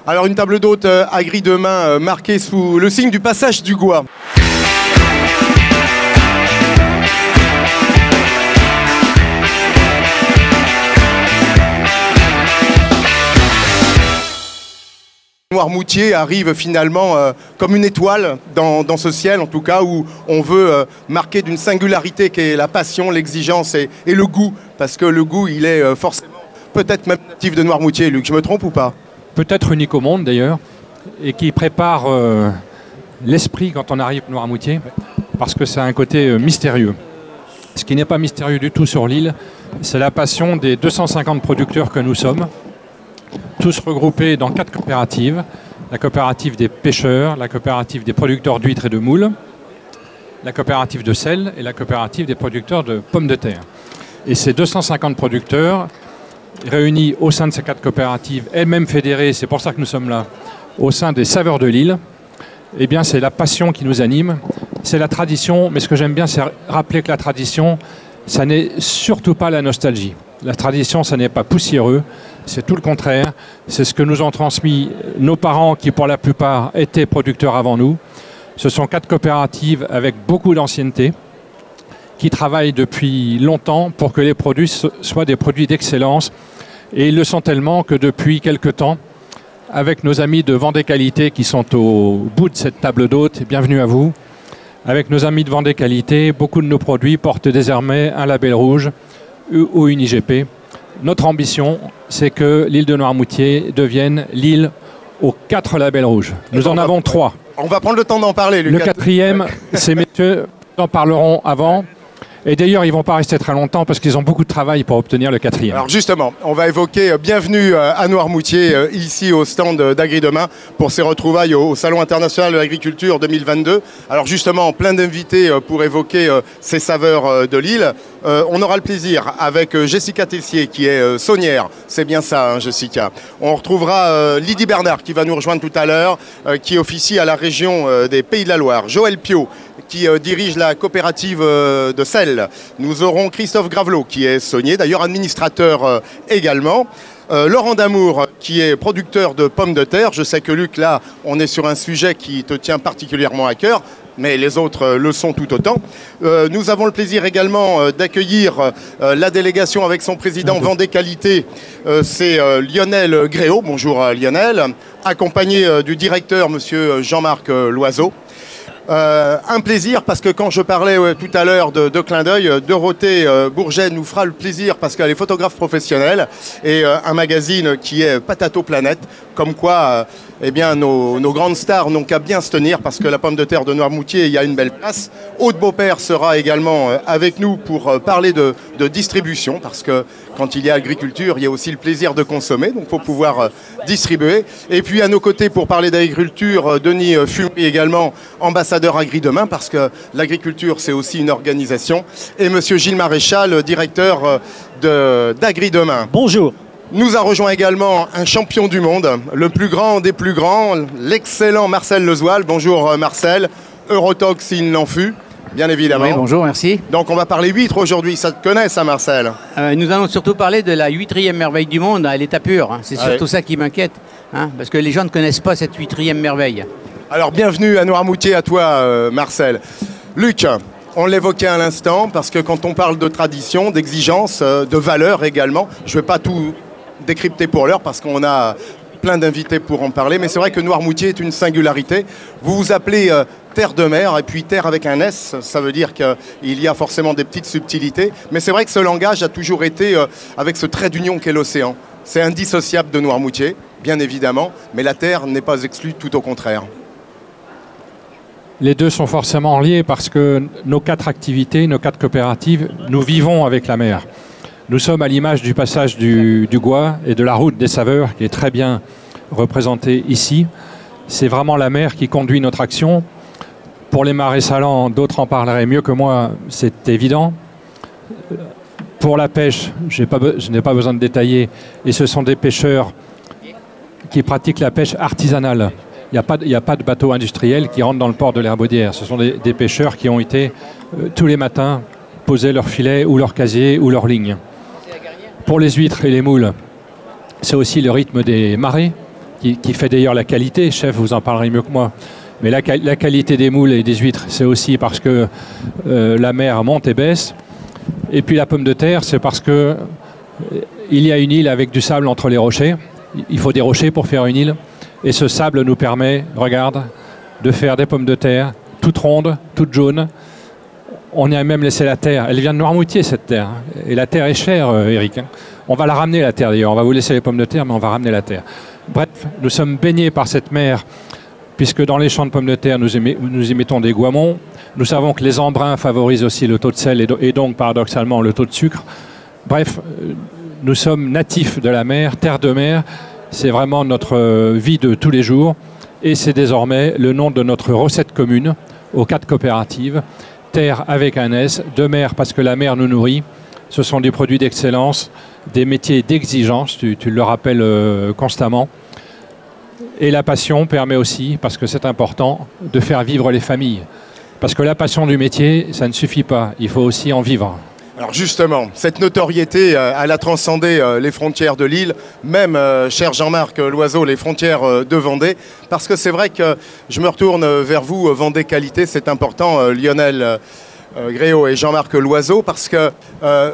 Alors une table d'hôte à grille de main marquée sous le signe du passage du Gois. Noirmoutier arrive finalement comme une étoile dans ce ciel, en tout cas, où on veut marquer d'une singularité qui est la passion, l'exigence et le goût, parce que le goût, il est forcément peut-être même natif de Noirmoutier. Luc, je me trompe ou pas? Peut-être unique au monde d'ailleurs, et qui prépare l'esprit quand on arrive à Noirmoutier, parce que ça a un côté mystérieux. Ce qui n'est pas mystérieux du tout sur l'île, c'est la passion des 250 producteurs que nous sommes, tous regroupés dans 4 coopératives. La coopérative des pêcheurs, la coopérative des producteurs d'huîtres et de moules, la coopérative de sel et la coopérative des producteurs de pommes de terre. Et ces 250 producteurs, réunis au sein de ces 4 coopératives, elles-mêmes fédérées, c'est pour ça que nous sommes là, au sein des saveurs de l'île, eh bien c'est la passion qui nous anime, c'est la tradition, mais ce que j'aime bien, c'est rappeler que la tradition, ça n'est surtout pas la nostalgie. La tradition, ça n'est pas poussiéreux, c'est tout le contraire. C'est ce que nous ont transmis nos parents qui, pour la plupart, étaient producteurs avant nous. Ce sont 4 coopératives avec beaucoup d'ancienneté qui travaillent depuis longtemps pour que les produits soient des produits d'excellence. Et ils le sont tellement que depuis quelque temps, avec nos amis de Vendée Qualité qui sont au bout de cette table d'hôte, bienvenue à vous. Avec nos amis de Vendée Qualité, beaucoup de nos produits portent désormais un label rouge ou une IGP. Notre ambition, c'est que l'île de Noirmoutier devienne l'île aux 4 labels rouges. Nous en avons 3. On va prendre le temps d'en parler, Lucas. Le 4e, ces messieurs en parleront avant. Et d'ailleurs, ils ne vont pas rester très longtemps parce qu'ils ont beaucoup de travail pour obtenir le 4e. Alors justement, on va évoquer bienvenue à Noirmoutier, ici au stand d'Agri-Demain, pour ces retrouvailles au Salon international de l'agriculture 2022. Alors justement, plein d'invités pour évoquer ces saveurs de l'île. On aura le plaisir avec Jessica Tessier, qui est saunière. C'est bien ça, hein, Jessica. On retrouvera Lydie Bernard, qui va nous rejoindre tout à l'heure, qui officie à la région des Pays de la Loire. Joël Piot, qui dirige la coopérative de sel. Nous aurons Christophe Gravelot, qui est saunier, d'ailleurs administrateur également. Laurent Damour, qui est producteur de pommes de terre. Je sais que Luc, là, on est sur un sujet qui te tient particulièrement à cœur, mais les autres le sont tout autant. Nous avons le plaisir également d'accueillir la délégation avec son président Vendée Qualité. C'est Lionel Gréau. Bonjour Lionel. Accompagné du directeur, monsieur Jean-Marc Loiseau. Un plaisir parce que quand je parlais tout à l'heure de clin d'œil, Dorothée Bourget nous fera le plaisir parce qu'elle est photographe professionnelle et un magazine qui est Patato Planète, comme quoi eh bien, nos grandes stars n'ont qu'à bien se tenir parce que la pomme de terre de Noirmoutier, il y a une belle place. Aude Beaupère sera également avec nous pour parler de distribution parce que quand il y a agriculture, il y a aussi le plaisir de consommer, donc il faut pouvoir distribuer. Et puis à nos côtés pour parler d'agriculture, Denis Fumery également, ambassadeur Agri-Demain parce que l'agriculture c'est aussi une organisation. Et monsieur Gilles Maréchal, directeur d'Agri-Demain. Bonjour. Nous a rejoint également un champion du monde, le plus grand des plus grands, l'excellent Marcel Lezoil. Bonjour Marcel, Eurotox il n'en fut, bien évidemment. Oui, bonjour, merci. Donc on va parler huîtres aujourd'hui, ça te connaît ça Marcel? Nous allons surtout parler de la 8e merveille du monde à l'état pur. Hein. C'est surtout ça qui m'inquiète, hein, parce que les gens ne connaissent pas cette 8e merveille. Alors bienvenue à Noirmoutier, à toi Marcel. Luc, on l'évoquait à l'instant, parce que quand on parle de tradition, d'exigence, de valeur également, je ne vais pas tout décrypter pour l'heure parce qu'on a plein d'invités pour en parler, mais c'est vrai que Noirmoutier est une singularité. Vous vous appelez terre de mer, et puis terre avec un S, ça veut dire qu'il y a forcément des petites subtilités, mais c'est vrai que ce langage a toujours été avec ce trait d'union qu'est l'océan. C'est indissociable de Noirmoutier, bien évidemment, mais la terre n'est pas exclue, tout au contraire. Les deux sont forcément liés parce que nos 4 activités, nos 4 coopératives, nous vivons avec la mer. Nous sommes à l'image du passage du Gois et de la route des saveurs qui est très bien représentée ici. C'est vraiment la mer qui conduit notre action. Pour les marais salants, d'autres en parleraient mieux que moi, c'est évident. Pour la pêche, je n'ai pas besoin de détailler, et ce sont des pêcheurs qui pratiquent la pêche artisanale. Il n'y a pas de bateau industriel qui rentre dans le port de l'Herbaudière. Ce sont des pêcheurs qui ont été tous les matins poser leur filet ou leur casier ou leur ligne. Pour les huîtres et les moules, c'est aussi le rythme des marées. qui fait d'ailleurs la qualité. Chef, vous en parlerez mieux que moi. Mais la qualité des moules et des huîtres, c'est aussi parce que la mer monte et baisse. Et puis la pomme de terre, c'est parce que il y a une île avec du sable entre les rochers. Il faut des rochers pour faire une île. Et ce sable nous permet, regarde, de faire des pommes de terre toutes rondes, toutes jaunes. On y a même laissé la terre. Elle vient de Noirmoutier, cette terre. Et la terre est chère, Eric. On va la ramener, la terre, d'ailleurs. On va vous laisser les pommes de terre, mais on va ramener la terre. Bref, nous sommes baignés par cette mer, puisque dans les champs de pommes de terre, nous y mettons des goiemons. Nous savons que les embruns favorisent aussi le taux de sel et donc, paradoxalement, le taux de sucre. Bref, nous sommes natifs de la mer, terre de mer. C'est vraiment notre vie de tous les jours. Et c'est désormais le nom de notre recette commune aux 4 coopératives. Terre avec un S, de mer parce que la mer nous nourrit. Ce sont des produits d'excellence, des métiers d'exigence, tu le rappelles constamment. Et la passion permet aussi, parce que c'est important, de faire vivre les familles. Parce que la passion du métier, ça ne suffit pas, il faut aussi en vivre. Alors justement, cette notoriété, elle a transcendé les frontières de l'île, même, cher Jean-Marc Loiseau, les frontières de Vendée, parce que c'est vrai que je me retourne vers vous, Vendée Qualité, c'est important, Lionel Gréau et Jean-Marc Loiseau, parce que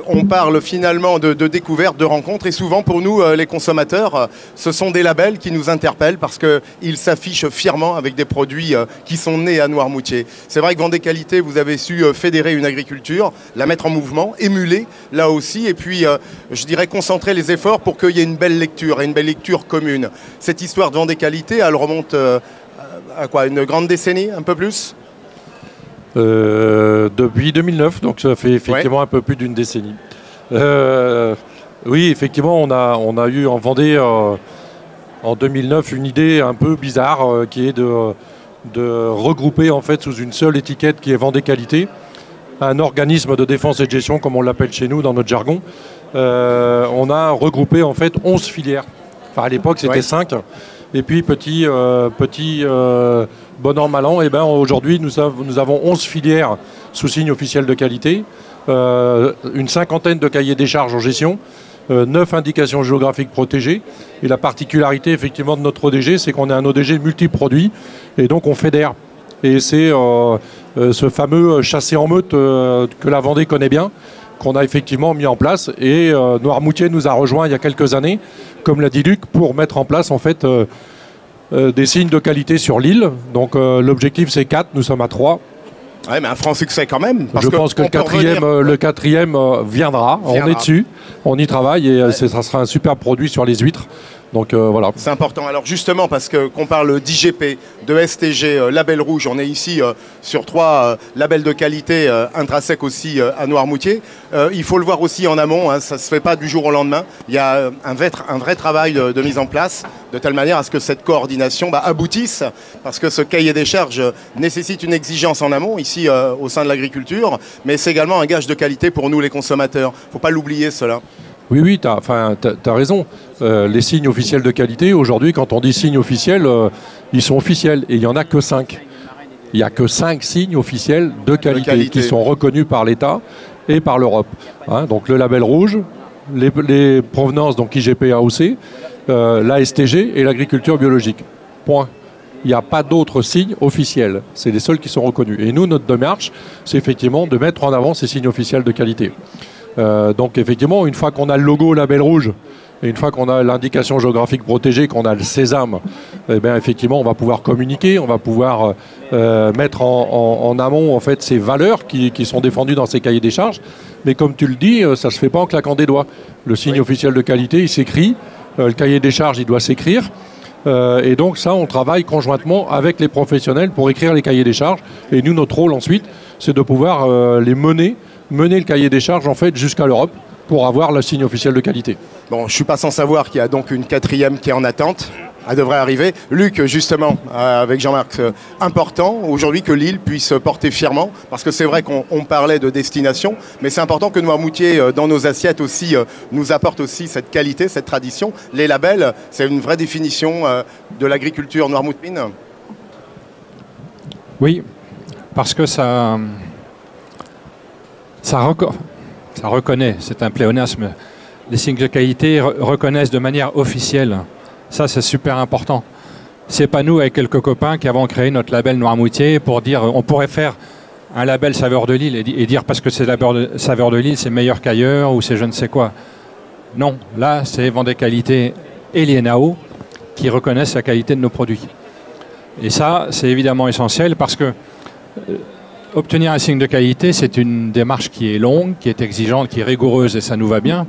on parle finalement de découvertes, de rencontres, et souvent pour nous, les consommateurs, ce sont des labels qui nous interpellent parce qu'ils s'affichent fièrement avec des produits qui sont nés à Noirmoutier. C'est vrai que Vendée Qualité, vous avez su fédérer une agriculture, la mettre en mouvement, émuler là aussi, et puis je dirais concentrer les efforts pour qu'il y ait une belle lecture, et une belle lecture commune. Cette histoire de Vendée Qualité, elle remonte à quoi, une grande décennie, un peu plus ? Depuis 2009, donc ça fait effectivement un peu plus d'une décennie. Oui, effectivement, on a eu en Vendée en 2009 une idée un peu bizarre qui est de regrouper en fait sous une seule étiquette qui est Vendée Qualité, un organisme de défense et de gestion comme on l'appelle chez nous dans notre jargon. On a regroupé en fait 11 filières. Enfin à l'époque c'était 5. Et puis petit bon an, mal an, et ben aujourd'hui nous avons 11 filières sous signe officiel de qualité, une cinquantaine de cahiers des charges en gestion, 9 indications géographiques protégées. Et la particularité effectivement de notre ODG, c'est qu'on est un ODG multiproduit et donc on fédère. Et c'est ce fameux chassé en meute que la Vendée connaît bien, qu'on a effectivement mis en place. Et Noirmoutier nous a rejoint il y a quelques années, comme l'a dit Luc, pour mettre en place en fait des signes de qualité sur l'île. Donc l'objectif c'est 4, nous sommes à 3. Ouais, mais un franc succès quand même. Je pense que le quatrième viendra. On est dessus, on y travaille et ça sera un super produit sur les huîtres. Donc voilà. C'est important. Alors justement, parce qu'on parle d'IGP, de STG, label rouge, on est ici sur 3 labels de qualité intrinsèques aussi à Noirmoutier. Il faut le voir aussi en amont, hein, ça ne se fait pas du jour au lendemain. Il y a un vrai travail de mise en place, de telle manière à ce que cette coordination aboutisse, parce que ce cahier des charges nécessite une exigence en amont, ici au sein de l'agriculture, mais c'est également un gage de qualité pour nous les consommateurs. Il ne faut pas l'oublier cela. Oui, tu as raison. Les signes officiels de qualité, aujourd'hui, quand on dit signes officiels, ils sont officiels et il n'y en a que 5. Il n'y a que 5 signes officiels de qualité qui sont reconnus par l'État et par l'Europe. Hein, donc le label rouge, les provenances, donc IGP AOC, la STG et l'agriculture biologique. Point. Il n'y a pas d'autres signes officiels. C'est les seuls qui sont reconnus. Et nous, notre démarche, c'est effectivement de mettre en avant ces signes officiels de qualité. Donc effectivement, une fois qu'on a le logo label rouge et une fois qu'on a l'indication géographique protégée, qu'on a le sésame, eh bien effectivement on va pouvoir communiquer, on va pouvoir mettre en amont en fait ces valeurs qui sont défendues dans ces cahiers des charges. Mais comme tu le dis, ça ne se fait pas en claquant des doigts. Le signe officiel de qualité, il s'écrit, le cahier des charges, il doit s'écrire. Et donc ça, on travaille conjointement avec les professionnels pour écrire les cahiers des charges. Et nous, notre rôle ensuite, c'est de pouvoir les mener le cahier des charges en fait jusqu'à l'Europe pour avoir le signe officiel de qualité. Bon, je ne suis pas sans savoir qu'il y a donc une 4e qui est en attente. Elle devrait arriver. Luc, justement, avec Jean-Marc, important aujourd'hui que l'île puisse porter fièrement, parce que c'est vrai qu'on parlait de destination, mais c'est important que Noirmoutier, dans nos assiettes aussi, nous apporte aussi cette qualité, cette tradition. Les labels, c'est une vraie définition de l'agriculture noirmoutienne. Oui, parce que ça reconnaît, c'est un pléonasme, les signes de qualité reconnaissent de manière officielle Ça, c'est super important. C'est pas nous, avec quelques copains, qui avons créé notre label Noirmoutier pour dire on pourrait faire un label saveur de l'île et dire parce que c'est saveur de l'île, c'est meilleur qu'ailleurs ou c'est je ne sais quoi. Non, là, c'est Vendée Qualité et l'INAO qui reconnaissent la qualité de nos produits. Et ça, c'est évidemment essentiel parce que obtenir un signe de qualité, c'est une démarche qui est longue, qui est exigeante, qui est rigoureuse et ça nous va bien.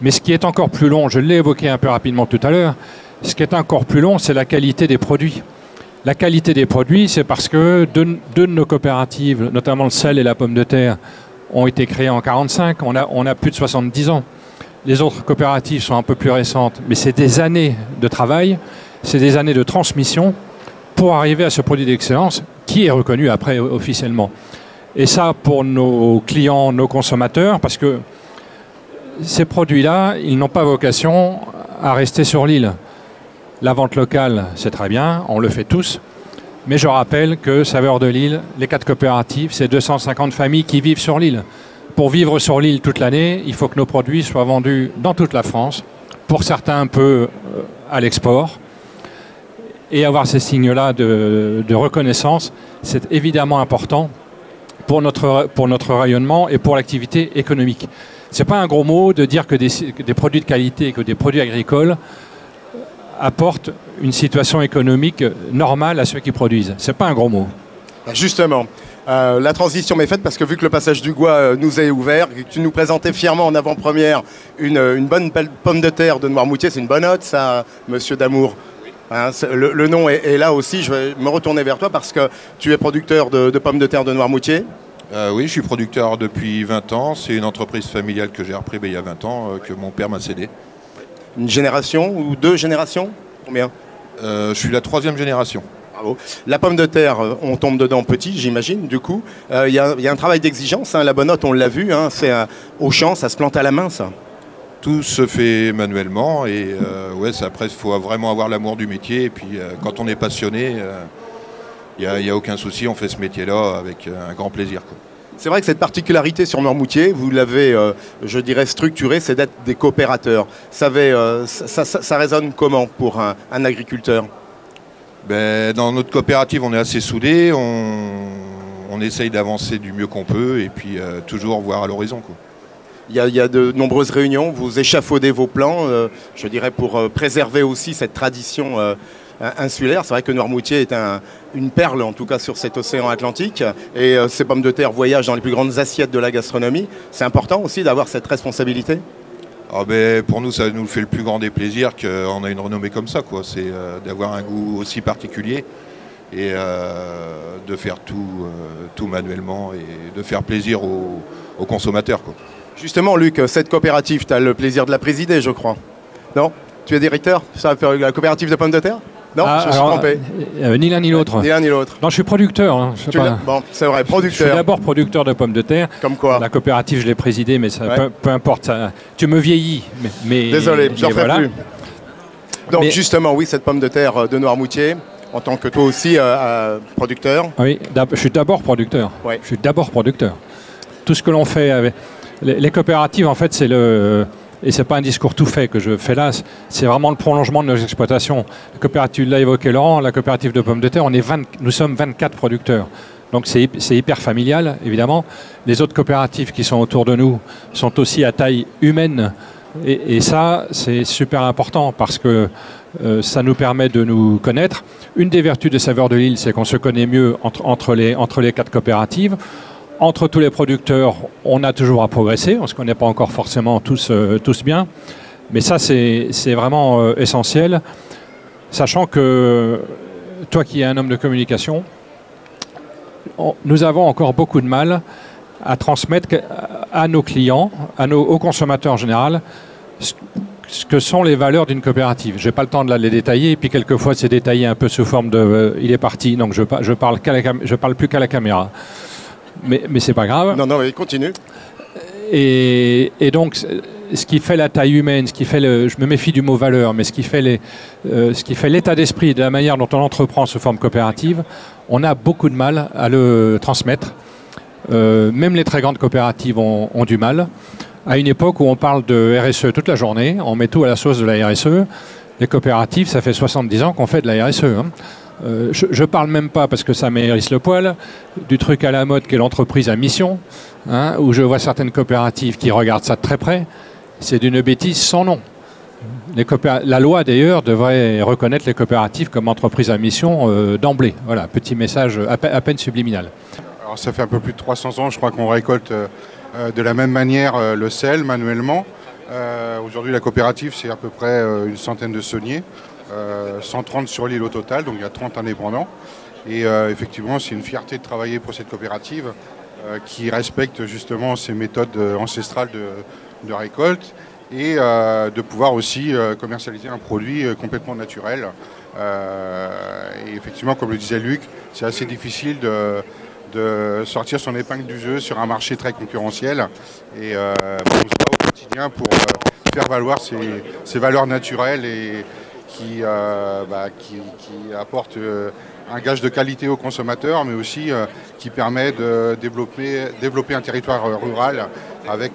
Mais ce qui est encore plus long, je l'ai évoqué un peu rapidement tout à l'heure, ce qui est encore plus long, c'est la qualité des produits. La qualité des produits, c'est parce que deux de nos coopératives, notamment le sel et la pomme de terre, ont été créées en 1945. On a plus de 70 ans. Les autres coopératives sont un peu plus récentes, mais c'est des années de travail, c'est des années de transmission pour arriver à ce produit d'excellence qui est reconnu après officiellement. Et ça, pour nos clients, nos consommateurs, parce que ces produits-là, ils n'ont pas vocation à rester sur l'île. La vente locale, c'est très bien, on le fait tous. Mais je rappelle que Saveurs de l'île, les 4 coopératives, c'est 250 familles qui vivent sur l'île. Pour vivre sur l'île toute l'année, il faut que nos produits soient vendus dans toute la France, pour certains un peu à l'export. Et avoir ces signes-là de reconnaissance, c'est évidemment important pour notre rayonnement et pour l'activité économique. Ce n'est pas un gros mot de dire que des produits de qualité, que des produits agricoles apportent une situation économique normale à ceux qui produisent. Ce n'est pas un gros mot. Justement, la transition m'est faite parce que vu que le passage du Gois nous est ouvert, que tu nous présentais fièrement en avant-première une bonne pomme de terre de Noirmoutier, c'est une bonne note ça, monsieur Damour. Hein, le nom est là aussi, je vais me retourner vers toi parce que tu es producteur de pommes de terre de Noirmoutier. Oui, je suis producteur depuis 20 ans. C'est une entreprise familiale que j'ai repris il y a 20 ans, que mon père m'a cédé. Une génération ou 2 générations? Combien? Je suis la 3e génération. Bravo. La pomme de terre, on tombe dedans petit, j'imagine, du coup. Il y a un travail d'exigence, hein, la bonnotte, on l'a vu, hein, c'est au champ, ça se plante à la main, ça. Tout se fait manuellement et ouais, après, il faut vraiment avoir l'amour du métier. Et puis, quand on est passionné, il n'y a aucun souci, on fait ce métier-là avec un grand plaisir, quoi. C'est vrai que cette particularité sur Noirmoutier, vous l'avez, je dirais, structurée, c'est d'être des coopérateurs. Ça résonne comment pour un agriculteur? Dans notre coopérative, on est assez soudés, on essaye d'avancer du mieux qu'on peut et puis toujours voir à l'horizon, quoi. Il y a de nombreuses réunions, vous échafaudez vos plans, je dirais, pour préserver aussi cette tradition insulaire. C'est vrai que Noirmoutier est une perle, en tout cas, sur cet océan Atlantique. Et ces pommes de terre voyagent dans les plus grandes assiettes de la gastronomie. C'est important aussi d'avoir cette responsabilité. Pour nous, ça nous fait le plus grand des plaisirs qu'on a une renommée comme ça, quoi. C'est d'avoir un goût aussi particulier et de faire tout manuellement et de faire plaisir aux consommateurs, quoi. Justement, Luc, cette coopérative, tu as le plaisir de la présider, je crois. Non? Tu es directeur de la coopérative de pommes de terre? Non, je me suis trompé. Ni l'un ni l'autre. Ni l'un ni l'autre. Non, je suis producteur. Hein, bon, c'est vrai, producteur. Je suis d'abord producteur de pommes de terre. Comme quoi? La coopérative, je l'ai présidée, mais ça, peu importe. Ça, tu me vieillis. Mais désolé, je n'en ferai plus. Donc justement, oui, cette pomme de terre de Noirmoutier, en tant que toi aussi producteur. Oui, je suis d'abord producteur. Ouais. Je suis d'abord producteur. Tout ce que l'on fait avec les coopératives, en fait, c'est et ce n'est pas un discours tout fait que je fais là, c'est vraiment le prolongement de nos exploitations. La coopérative, l'a évoqué Laurent, la coopérative de pommes de terre, nous sommes 24 producteurs. Donc c'est hyper familial, évidemment. Les autres coopératives qui sont autour de nous sont aussi à taille humaine. Et ça, c'est super important parce que ça nous permet de nous connaître. Une des vertus de Saveurs de l'île, c'est qu'on se connaît mieux entre les 4 coopératives. Entre tous les producteurs, on a toujours à progresser. On ne se connaît pas encore forcément tous bien. Mais ça, c'est vraiment essentiel. Sachant que toi qui es un homme de communication, nous avons encore beaucoup de mal à transmettre à nos clients, aux consommateurs en général, ce que sont les valeurs d'une coopérative. Je n'ai pas le temps de les détailler. Et puis quelquefois, c'est détaillé un peu sous forme de il est parti. Donc je parle plus qu'à la caméra. Mais c'est pas grave. Non, mais continue. Et donc, ce qui fait la taille humaine, ce qui fait je me méfie du mot valeur, mais ce qui fait l'état d'esprit de la manière dont on entreprend sous forme coopérative, on a beaucoup de mal à le transmettre. Même les très grandes coopératives ont du mal. À une époque où on parle de RSE toute la journée, on met tout à la sauce de la RSE, Les coopératives, ça fait 70 ans qu'on fait de la RSE. Hein. Je parle même pas, parce que ça m'hérisse le poil, du truc à la mode qu'est l'entreprise à mission, hein, où je vois certaines coopératives qui regardent ça de très près. C'est d'une bêtise sans nom. La loi, d'ailleurs, devrait reconnaître les coopératives comme entreprises à mission d'emblée. Voilà, petit message à peine subliminal. Alors, ça fait un peu plus de 300 ans, je crois qu'on récolte de la même manière le sel manuellement. Aujourd'hui, la coopérative, c'est à peu près une centaine de sauniers, 130 sur l'île au total, donc il y a 30 indépendants. Et effectivement, c'est une fierté de travailler pour cette coopérative qui respecte justement ces méthodes ancestrales de récolte et de pouvoir aussi commercialiser un produit complètement naturel. Et effectivement, comme le disait Luc, c'est assez difficile de sortir son épingle du jeu sur un marché très concurrentiel. Et on se bat au quotidien pour faire valoir ces valeurs naturelles et qui apportent un gage de qualité aux consommateurs, mais aussi qui permet de développer un territoire rural avec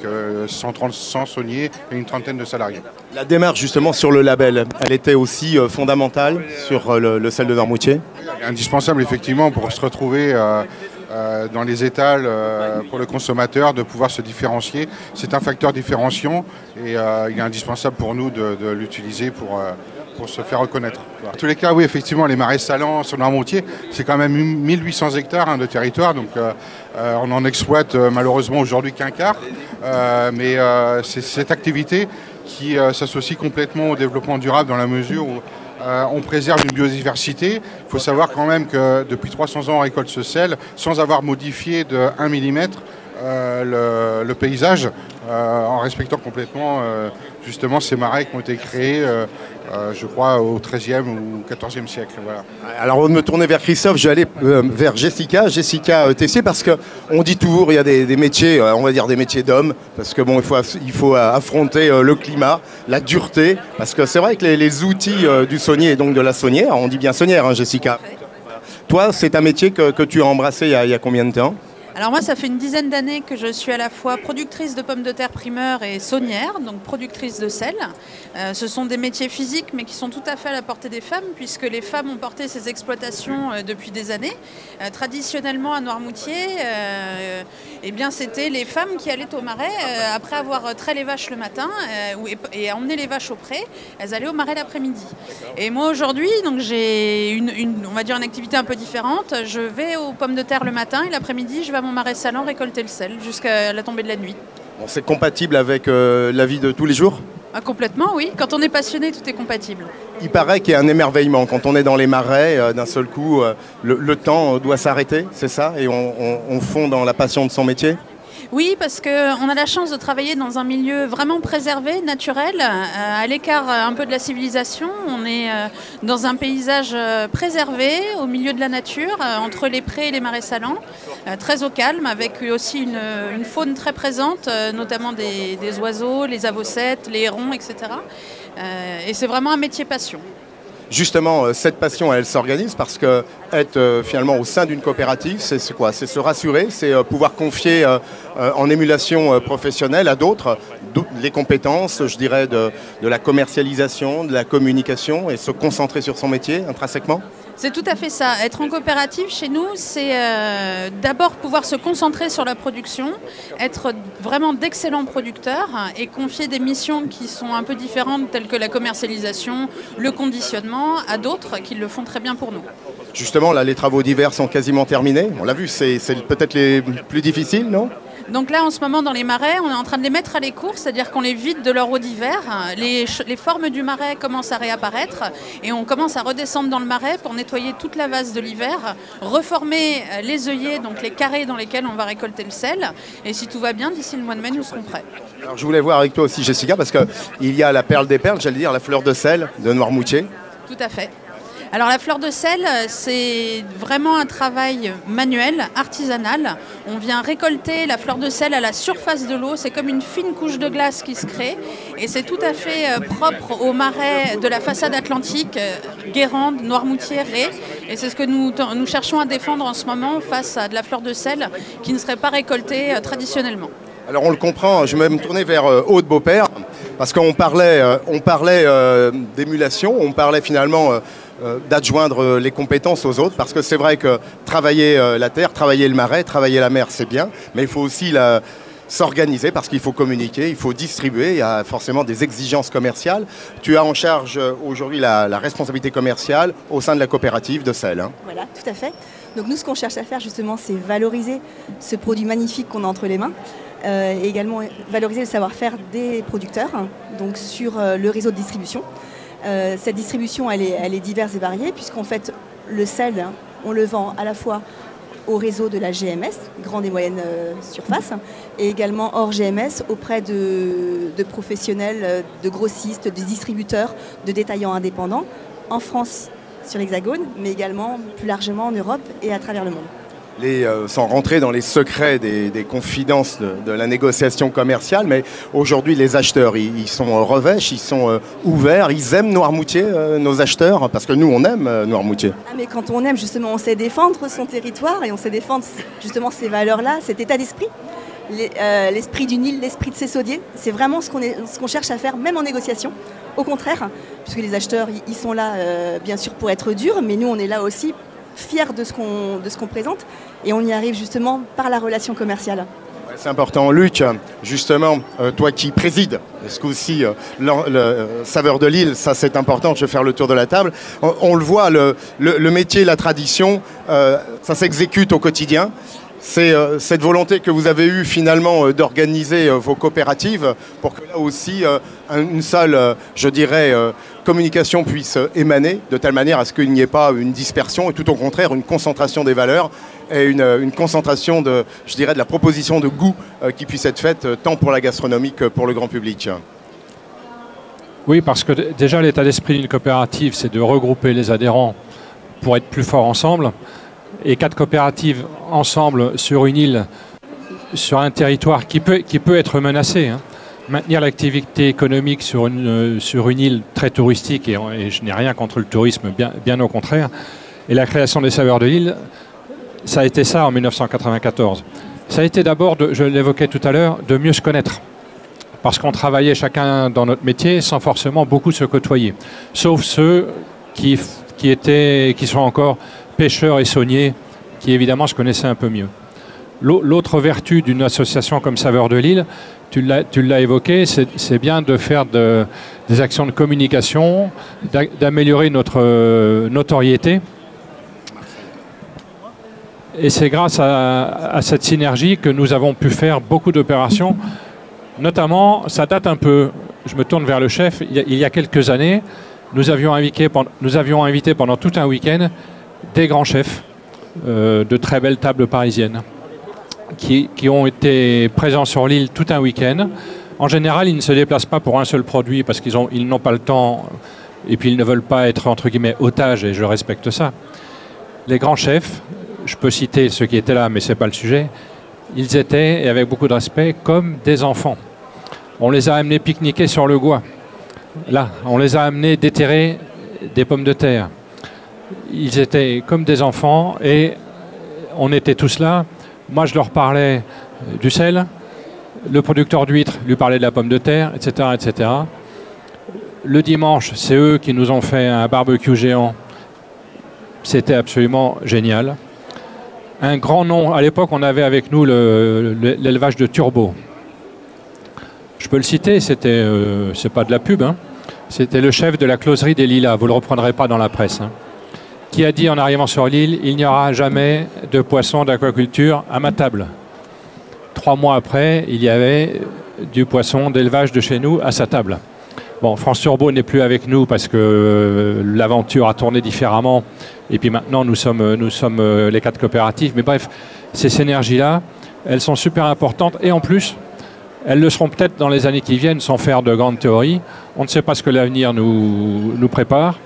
100 sauniers et une trentaine de salariés. La démarche justement sur le label, elle était aussi fondamentale sur le sel de Noirmoutier? Indispensable effectivement pour se retrouver dans les étals pour le consommateur, de pouvoir se différencier. C'est un facteur différenciant et il est indispensable pour nous de l'utiliser pour se faire reconnaître. En tous les cas, oui, effectivement, les marais salants sur Noirmoutier, c'est quand même 1800 hectares de territoire, donc on en exploite malheureusement aujourd'hui qu'un quart, mais c'est cette activité qui s'associe complètement au développement durable dans la mesure où on préserve une biodiversité. Il faut savoir quand même que depuis 300 ans, on récolte ce sel sans avoir modifié de 1 mm le paysage, en respectant complètement justement ces marais qui ont été créés, je crois, au XIIIe ou XIVe siècle. Voilà. Alors, avant de me tourner vers Christophe, je vais aller vers Jessica Tessier, parce qu'on dit toujours il y a des métiers, on va dire des métiers d'hommes, parce que bon, il faut affronter le climat, la dureté, parce que c'est vrai que les outils du saunier et donc de la saunière, on dit bien saunière, hein, Jessica. Toi, c'est un métier que tu as embrassé il y a combien de temps? Alors moi, ça fait une dizaine d'années que je suis à la fois productrice de pommes de terre primeur et saunière, donc productrice de sel. Ce sont des métiers physiques, mais qui sont tout à fait à la portée des femmes, puisque les femmes ont porté ces exploitations depuis des années. Traditionnellement, à Noirmoutier, eh bien, c'était les femmes qui allaient au marais, après avoir trait les vaches le matin et emmené les vaches au pré, elles allaient au marais l'après-midi. Et moi, aujourd'hui, donc j'ai on va dire une activité un peu différente. Je vais aux pommes de terre le matin et l'après-midi, je vais à mon marais salant récolter le sel jusqu'à la tombée de la nuit. Bon, c'est compatible avec la vie de tous les jours? Complètement, oui. Quand on est passionné, tout est compatible. Il paraît qu'il y a un émerveillement. Quand on est dans les marais, d'un seul coup, le temps doit s'arrêter, c'est ça? Et on fond dans la passion de son métier? Oui, parce qu'on a la chance de travailler dans un milieu vraiment préservé, naturel, à l'écart un peu de la civilisation. On est dans un paysage préservé, au milieu de la nature, entre les prés et les marais salants, très au calme, avec aussi une faune très présente, notamment des oiseaux, les avocettes, les hérons, etc. Et c'est vraiment un métier passion. Justement, cette passion, elle s'organise parce que être finalement au sein d'une coopérative, c'est quoi? C'est se rassurer, c'est pouvoir confier en émulation professionnelle à d'autres les compétences, je dirais, de la commercialisation, de la communication et se concentrer sur son métier intrinsèquement? C'est tout à fait ça. Être en coopérative, chez nous, c'est d'abord pouvoir se concentrer sur la production, être vraiment d'excellents producteurs et confier des missions qui sont un peu différentes, telles que la commercialisation, le conditionnement, à d'autres qui le font très bien pour nous. Justement, là, les travaux d'hiver sont quasiment terminés. On l'a vu, c'est peut-être les plus difficiles, non? Donc là, en ce moment, dans les marais, on est en train de les mettre à l'écourt, c'est-à-dire qu'on les vide de leur eau d'hiver. Les formes du marais commencent à réapparaître et on commence à redescendre dans le marais pour nettoyer toute la vase de l'hiver, reformer les œillets, donc les carrés dans lesquels on va récolter le sel. Et si tout va bien, d'ici le mois de mai, nous serons prêts. Alors, je voulais voir avec toi aussi, Jessica, parce qu'il y a la perle des perles, j'allais dire la fleur de sel de Noirmoutier. Tout à fait. Alors la fleur de sel, c'est vraiment un travail manuel, artisanal. On vient récolter la fleur de sel à la surface de l'eau. C'est comme une fine couche de glace qui se crée. Et c'est tout à fait propre aux marais de la façade atlantique, Guérande, Noirmoutier, Ré. Et c'est ce que nous cherchons à défendre en ce moment face à de la fleur de sel qui ne serait pas récoltée traditionnellement. Alors on le comprend, je vais me tourner vers Aude Beaupère. Parce qu'on parlait, d'émulation, on parlait finalement d'adjoindre les compétences aux autres, parce que c'est vrai que travailler la terre, travailler le marais, travailler la mer, c'est bien, mais il faut aussi s'organiser parce qu'il faut communiquer, il faut distribuer, il y a forcément des exigences commerciales. Tu as en charge aujourd'hui la responsabilité commerciale au sein de la coopérative de sel. Hein. Voilà, tout à fait. Donc nous, ce qu'on cherche à faire justement, c'est valoriser ce produit magnifique qu'on a entre les mains et également valoriser le savoir-faire des producteurs, hein, donc sur le réseau de distribution. Cette distribution, elle est diverse et variée, puisqu'en fait, le sel, hein, on le vend à la fois au réseau de la GMS, grande et moyenne surface, et également hors GMS auprès de professionnels, de grossistes, de distributeurs, de détaillants indépendants, en France, sur l'Hexagone, mais également plus largement en Europe et à travers le monde. Sans rentrer dans les secrets des confidences de la négociation commerciale, mais aujourd'hui les acheteurs, ils sont revêches, ils sont ouverts, ils aiment Noirmoutier, nos acheteurs, parce que nous on aime Noirmoutier. Ah, mais quand on aime justement, on sait défendre son territoire et on sait défendre justement ces valeurs-là, cet état d'esprit, l'esprit du Nil, l'esprit de Cessaudier, c'est vraiment ce qu'on cherche à faire, même en négociation. Au contraire, puisque les acheteurs, ils sont là bien sûr pour être durs, mais nous on est là aussi fiers de ce qu'on présente et on y arrive justement par la relation commerciale. Ouais, c'est important. Luc, justement, toi qui présides ce coup-ci le Saveurs de l'Île, ça c'est important, je vais faire le tour de la table. On le voit, le métier, la tradition, ça s'exécute au quotidien. C'est cette volonté que vous avez eue finalement d'organiser vos coopératives pour que là aussi une seule, je dirais, communication puisse émaner de telle manière à ce qu'il n'y ait pas une dispersion et tout au contraire une concentration des valeurs et une concentration de la proposition de goût qui puisse être faite tant pour la gastronomie que pour le grand public. Oui, parce que déjà l'état d'esprit d'une coopérative, c'est de regrouper les adhérents pour être plus forts ensemble. Et 4 coopératives ensemble sur une île, sur un territoire qui peut être menacé. Hein. Maintenir l'activité économique sur une île très touristique, et je n'ai rien contre le tourisme, bien au contraire. Et la création des Saveurs de l'Île, ça a été ça en 1994. Ça a été d'abord, je l'évoquais tout à l'heure, de mieux se connaître. Parce qu'on travaillait chacun dans notre métier sans forcément beaucoup se côtoyer. Sauf ceux qui sont encore pêcheurs et sauniers, qui évidemment se connaissaient un peu mieux. L'autre vertu d'une association comme Saveurs de l'Île, tu l'as évoqué, c'est bien de faire des actions de communication, d'améliorer notre notoriété. Et c'est grâce à cette synergie que nous avons pu faire beaucoup d'opérations. Notamment, ça date un peu, je me tourne vers le chef, il y a quelques années, nous avions invité pendant tout un week-end des grands chefs de très belles tables parisiennes qui ont été présents sur l'île tout un week-end. En général, ils ne se déplacent pas pour un seul produit parce qu'ils n'ont pas le temps et puis ils ne veulent pas être entre guillemets otages et je respecte ça. Les grands chefs, je peux citer ceux qui étaient là mais ce n'est pas le sujet, ils étaient, et avec beaucoup de respect, comme des enfants. On les a amenés pique-niquer sur le Gois. Là, on les a amenés déterrer des pommes de terre. Ils étaient comme des enfants et on était tous là. Moi, je leur parlais du sel. Le producteur d'huîtres lui parlait de la pomme de terre, etc., etc. Le dimanche, c'est eux qui nous ont fait un barbecue géant. C'était absolument génial. Un grand nom. À l'époque, on avait avec nous l'élevage de Turbo. Je peux le citer, c'est pas de la pub. Hein. C'était le chef de la closerie des Lilas. Vous ne le reprendrez pas dans la presse. Hein. Qui a dit en arrivant sur l'île, il n'y aura jamais de poisson d'aquaculture à ma table. 3 mois après, il y avait du poisson d'élevage de chez nous à sa table. Bon, France Turbo n'est plus avec nous parce que l'aventure a tourné différemment. Et puis maintenant, nous sommes les 4 coopératives. Mais bref, ces synergies-là, elles sont super importantes. Et en plus, elles le seront peut-être dans les années qui viennent, sans faire de grandes théories. On ne sait pas ce que l'avenir nous prépare.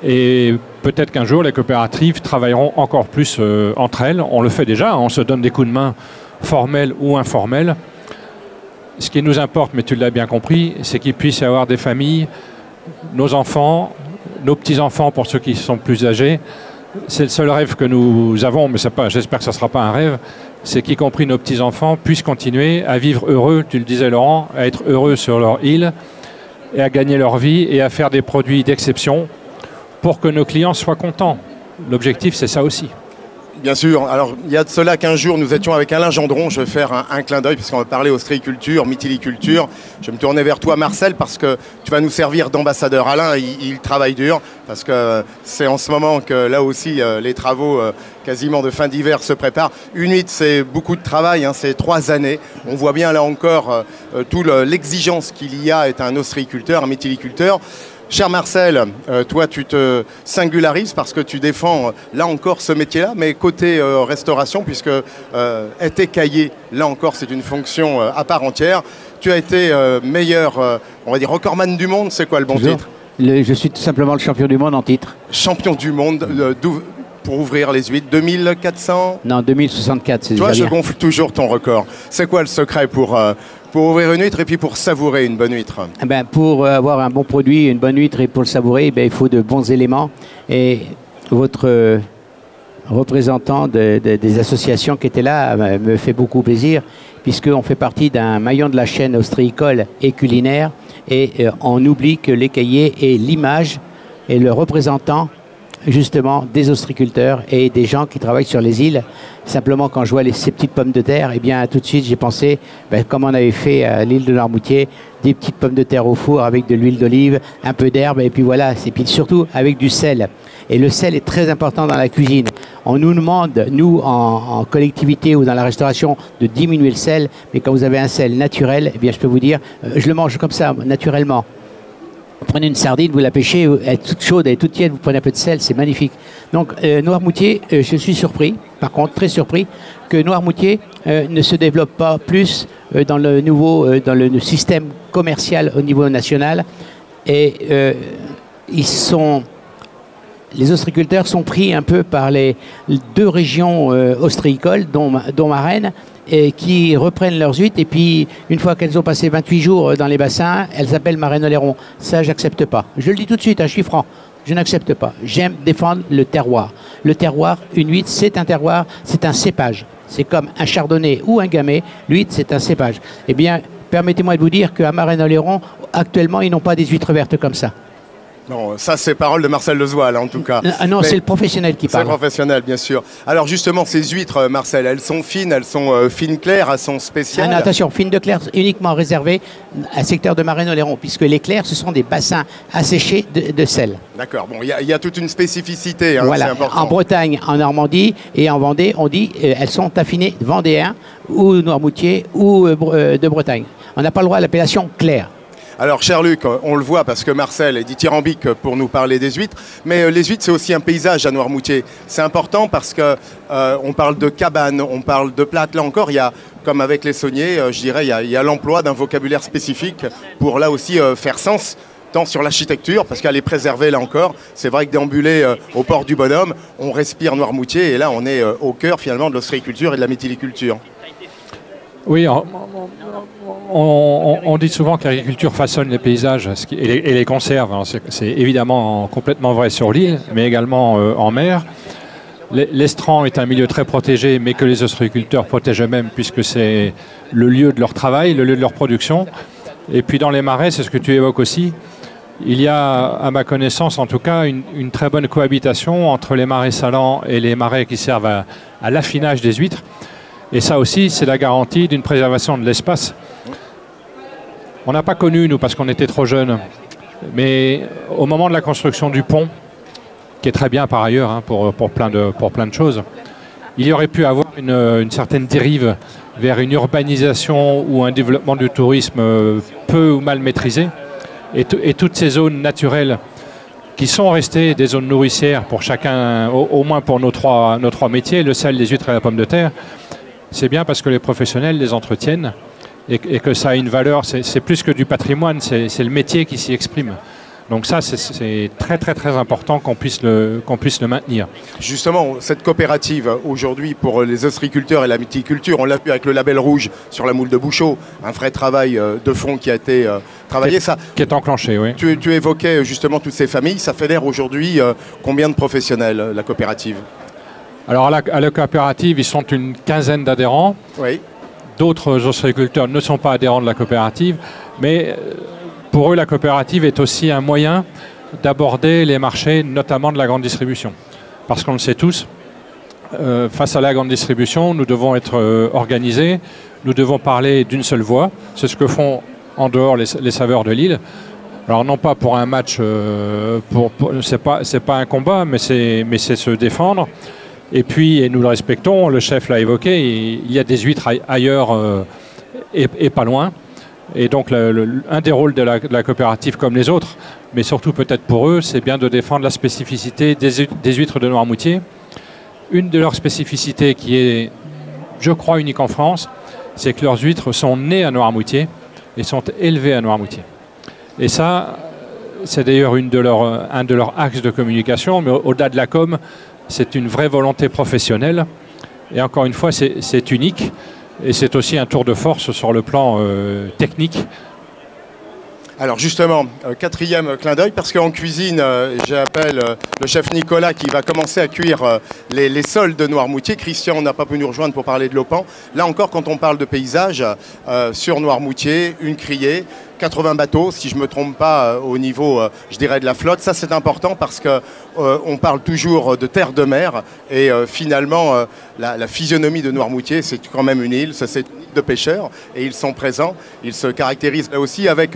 Et peut-être qu'un jour, les coopératives travailleront encore plus entre elles. On le fait déjà, on se donne des coups de main formels ou informels. Ce qui nous importe, mais tu l'as bien compris, c'est qu'il puisse y avoir des familles, nos enfants, nos petits-enfants pour ceux qui sont plus âgés. C'est le seul rêve que nous avons, mais j'espère que ça ne sera pas un rêve, c'est qu'y compris nos petits-enfants puissent continuer à vivre heureux, tu le disais Laurent, à être heureux sur leur île et à gagner leur vie et à faire des produits d'exception pour que nos clients soient contents. L'objectif, c'est ça aussi. Bien sûr. Alors, il y a de cela 15 jours, nous étions avec Alain Gendron. Je vais faire un clin d'œil puisqu'on va parler ostréiculture, mytiliculture. Je vais me tourner vers toi, Marcel, parce que tu vas nous servir d'ambassadeur. Alain, il travaille dur parce que c'est en ce moment que là aussi, les travaux quasiment de fin d'hiver se préparent. Une huître, c'est beaucoup de travail, hein, c'est 3 années. On voit bien là encore toute l'exigence qu'il y a être un ostréiculteur, un mytiliculteur. Cher Marcel, toi tu te singularises parce que tu défends là encore ce métier-là, mais côté restauration, puisque être écaillé, là encore c'est une fonction à part entière. Tu as été meilleur, on va dire, recordman du monde, c'est quoi le bon titre? Je suis tout simplement le champion du monde en titre. Champion du monde, pour ouvrir les huîtres, 2400? Non, 2064, c'est toi, déjà je gonfle toujours ton record. C'est quoi le secret pour ouvrir une huître et puis pour savourer une bonne huître? Eh ben, pour avoir un bon produit, une bonne huître et pour le savourer, il faut de bons éléments. Et votre représentant des associations qui étaient là me fait beaucoup plaisir puisqu'on fait partie d'un maillon de la chaîne ostréicole et culinaire et on oublie que l'écaillé est l'image et le représentant justement des ostréiculteurs et des gens qui travaillent sur les îles. Simplement, quand je vois ces petites pommes de terre, eh bien, tout de suite, j'ai pensé, comme on avait fait à l'île de Noirmoutier, des petites pommes de terre au four avec de l'huile d'olive, un peu d'herbe, et puis voilà. Et puis surtout avec du sel. Et le sel est très important dans la cuisine. On nous demande, nous, en collectivité ou dans la restauration, de diminuer le sel, mais quand vous avez un sel naturel, eh bien, je peux vous dire, je le mange comme ça, naturellement. Vous prenez une sardine, vous la pêchez, elle est toute chaude, elle est toute tiède, vous prenez un peu de sel, c'est magnifique. Donc Noirmoutier, je suis surpris, par contre très surpris, que Noirmoutier ne se développe pas plus dans le système commercial au niveau national. Et les ostréiculteurs sont pris un peu par les 2 régions ostréicoles, dont Marennes, et qui reprennent leurs huîtres et puis une fois qu'elles ont passé 28 jours dans les bassins, elles s'appellent Marennes-Oléron. Ça, j'accepte pas. Je le dis tout de suite, je suis franc. Je n'accepte pas. J'aime défendre le terroir. Le terroir, une huître, c'est un terroir, c'est un cépage. C'est comme un chardonnay ou un gamay. L'huître, c'est un cépage. Eh bien, permettez-moi de vous dire qu'à Marennes-Oléron, actuellement, ils n'ont pas des huîtres vertes comme ça. Non, ça c'est parole de Marcel Lezoil en tout cas. Non, c'est le professionnel qui parle. C'est le professionnel, bien sûr. Alors justement, ces huîtres, Marcel, elles sont fines, fines claires, elles sont spéciales. Non, attention, fines de clair uniquement réservées à secteur de Marennes-Oléron, puisque les clairs, ce sont des bassins asséchés de sel. D'accord, bon, il y a toute une spécificité, hein, voilà. C'est important. En Bretagne, en Normandie et en Vendée, on dit elles sont affinées vendéens ou noirmoutier ou de Bretagne. On n'a pas le droit à l'appellation claire. Alors, cher Luc, on le voit parce que Marcel est dithyrambique pour nous parler des huîtres, mais les huîtres, c'est aussi un paysage à Noirmoutier. C'est important parce que on parle de cabane, on parle de plate. Là encore, il y a, comme avec les sauniers, je dirais, il y a l'emploi d'un vocabulaire spécifique pour là aussi faire sens, tant sur l'architecture, parce qu'elle est préservée là encore. C'est vrai que déambuler au port du Bonhomme, on respire Noirmoutier, et là, on est au cœur finalement de l'ostréiculture et de la mytiliculture. Oui, on dit souvent que l'agriculture façonne les paysages et les conserve. C'est évidemment complètement vrai sur l'île, mais également en mer. L'estran est un milieu très protégé, mais que les ostréiculteurs protègent eux-mêmes, puisque c'est le lieu de leur travail, le lieu de leur production. Et puis dans les marais, c'est ce que tu évoques aussi, il y a, à ma connaissance en tout cas, une très bonne cohabitation entre les marais salants et les marais qui servent à l'affinage des huîtres. Et ça aussi, c'est la garantie d'une préservation de l'espace. On n'a pas connu, nous, parce qu'on était trop jeunes, mais au moment de la construction du pont, qui est très bien par ailleurs hein, pour plein de choses, il y aurait pu avoir une certaine dérive vers une urbanisation ou un développement du tourisme peu ou mal maîtrisé. Et toutes ces zones naturelles qui sont restées des zones nourricières pour chacun, au moins pour nos trois métiers, le sel, les huîtres et la pomme de terre, c'est bien parce que les professionnels les entretiennent et que ça a une valeur, c'est plus que du patrimoine, c'est le métier qui s'y exprime. Donc ça, c'est très très très important qu'on puisse le maintenir. Justement, cette coopérative aujourd'hui pour les ostréiculteurs et la mytiliculture, on l'a vu avec le label rouge sur la moule de Bouchot, un vrai travail de fond qui a été travaillé. Qui est enclenché, oui. Tu évoquais justement toutes ces familles, ça fédère aujourd'hui combien de professionnels, la coopérative ? Alors à la coopérative, ils sont une quinzaine d'adhérents. Oui. D'autres ostréiculteurs ne sont pas adhérents de la coopérative, mais pour eux, la coopérative est aussi un moyen d'aborder les marchés, notamment de la grande distribution. Parce qu'on le sait tous, face à la grande distribution, nous devons être organisés, nous devons parler d'une seule voix. C'est ce que font en dehors les saveurs de Lille. Alors non pas pour un match, c'est pas un combat, mais c'est se défendre. Et puis, et nous le respectons, le chef l'a évoqué, il y a des huîtres ailleurs et pas loin. Et donc un des rôles de la coopérative comme les autres, mais surtout peut-être pour eux, c'est bien de défendre la spécificité des huîtres de Noirmoutier. Une de leurs spécificités qui est, je crois, unique en France, c'est que leurs huîtres sont nées à Noirmoutier et sont élevées à Noirmoutier. Et ça, c'est d'ailleurs un de leurs axes de communication, mais au-delà de la com, c'est une vraie volonté professionnelle. Et encore une fois, c'est unique. Et c'est aussi un tour de force sur le plan technique. Alors justement, quatrième clin d'œil, parce qu'en cuisine, j'appelle le chef Nicolas qui va commencer à cuire les sols de Noirmoutier. Christian n'a pas pu nous rejoindre pour parler de l'Opan. Là encore, quand on parle de paysage, sur Noirmoutier, une criée, 80 bateaux, si je ne me trompe pas, au niveau, je dirais, de la flotte. Ça, c'est important parce qu'on parle toujours de terre de mer. Et finalement, la physionomie de Noirmoutier, c'est quand même une île. Ça, c'est une île de pêcheurs. Et ils sont présents. Ils se caractérisent là aussi avec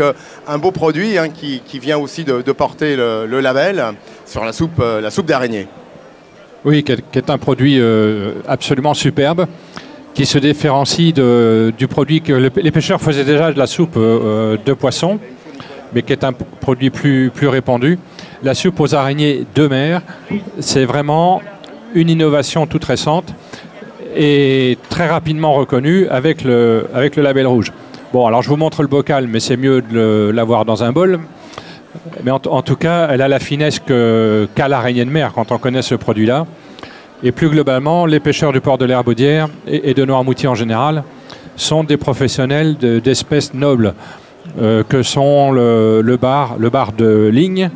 un beau produit qui vient aussi de porter le label sur la soupe d'araignée. Oui, qui est un produit absolument superbe, qui se différencie du produit que les pêcheurs faisaient déjà, de la soupe de poisson, mais qui est un produit plus répandu. La soupe aux araignées de mer, c'est vraiment une innovation toute récente et très rapidement reconnue avec le label rouge. Bon, alors je vous montre le bocal, mais c'est mieux de l'avoir dans un bol. Mais en tout cas, elle a la finesse qu'a l'araignée de mer quand on connaît ce produit-là. Et plus globalement, les pêcheurs du port de l'Herbaudière et de Noirmoutier en général sont des professionnels d'espèces nobles que sont le bar de ligne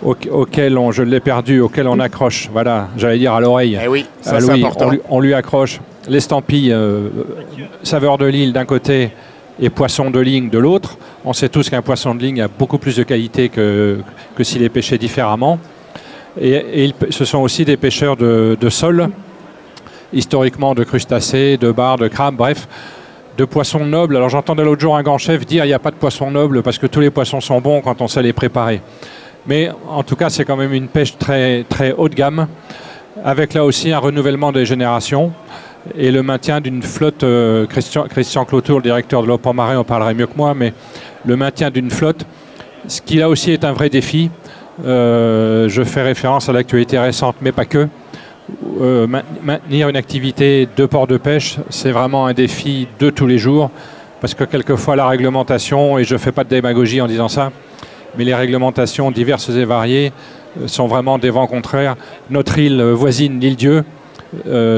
auquel je l'ai perdu, auquel on accroche, voilà, j'allais dire à l'oreille. Eh oui, ça c'est important. On lui accroche l'estampille saveur de Lille d'un côté et poisson de ligne de l'autre. On sait tous qu'un poisson de ligne a beaucoup plus de qualité que s'il est pêché différemment. Et ce sont aussi des pêcheurs de sol, historiquement de crustacés, de bars, de crabes, bref, de poissons nobles. Alors j'entendais l'autre jour un grand chef dire il n'y a pas de poissons nobles parce que tous les poissons sont bons quand on sait les préparer. Mais en tout cas, c'est quand même une pêche très, très haut de gamme, avec là aussi un renouvellement des générations et le maintien d'une flotte. Christian Clotour, le directeur de l'Opan Marin, en parlerait mieux que moi, mais le maintien d'une flotte, ce qui là aussi est un vrai défi. Je fais référence à l'actualité récente, mais pas que. Maintenir une activité de port de pêche, c'est vraiment un défi de tous les jours, parce que quelquefois la réglementation, et je ne fais pas de démagogie en disant ça, mais les réglementations diverses et variées sont vraiment des vents contraires. Notre île voisine, l'île Dieu,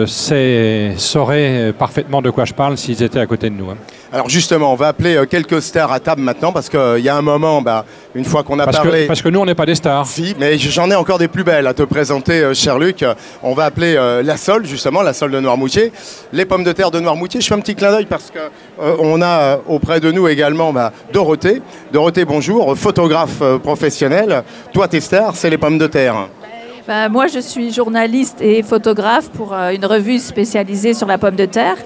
saurait parfaitement de quoi je parle s'ils étaient à côté de nous. Alors justement, on va appeler quelques stars à table maintenant, parce qu'il y a un moment, une fois qu'on a parlé... Parce que nous, on n'est pas des stars. Si, mais j'en ai encore des plus belles à te présenter, cher Luc. On va appeler la Sole, justement, la Sole de Noirmoutier. Les pommes de terre de Noirmoutier. Je fais un petit clin d'œil parce qu'on a auprès de nous également Dorothée. Dorothée, bonjour, photographe professionnelle. Toi, tes stars, c'est les pommes de terre. Moi, je suis journaliste et photographe pour une revue spécialisée sur la pomme de terre.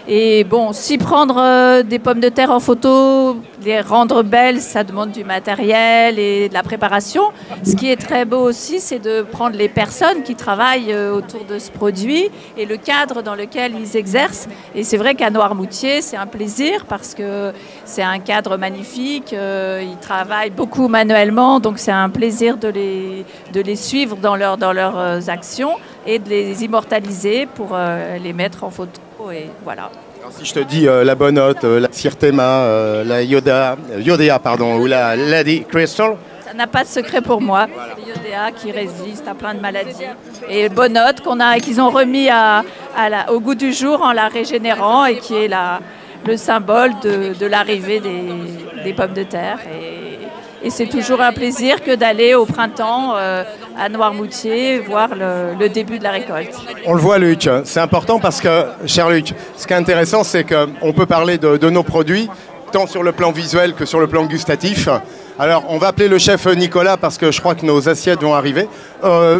Et bon, s'y prendre des pommes de terre en photo, les rendre belles, ça demande du matériel et de la préparation. Ce qui est très beau aussi, c'est de prendre les personnes qui travaillent autour de ce produit et le cadre dans lequel ils exercent. Et c'est vrai qu'à Noirmoutier, c'est un plaisir parce que c'est un cadre magnifique. Ils travaillent beaucoup manuellement, donc c'est un plaisir de les suivre dans leurs actions et de les immortaliser pour les mettre en photo. Et voilà. Alors, si je te dis la Bonotte, la Sirtema, la Yodea, pardon, ou la Lady Crystal. Ça n'a pas de secret pour moi. Voilà. C'est le Yodea qui résiste à plein de maladies. Et Bonotte qu'ils ont remis au goût du jour en la régénérant et qui est le symbole de l'arrivée des pommes de terre. Et c'est toujours un plaisir que d'aller au printemps à Noirmoutier voir le début de la récolte. On le voit, Luc, c'est important parce que, cher Luc, ce qui est intéressant, c'est qu'on peut parler de nos produits. tant sur le plan visuel que sur le plan gustatif. Alors, on va appeler le chef Nicolas parce que je crois que nos assiettes vont arriver.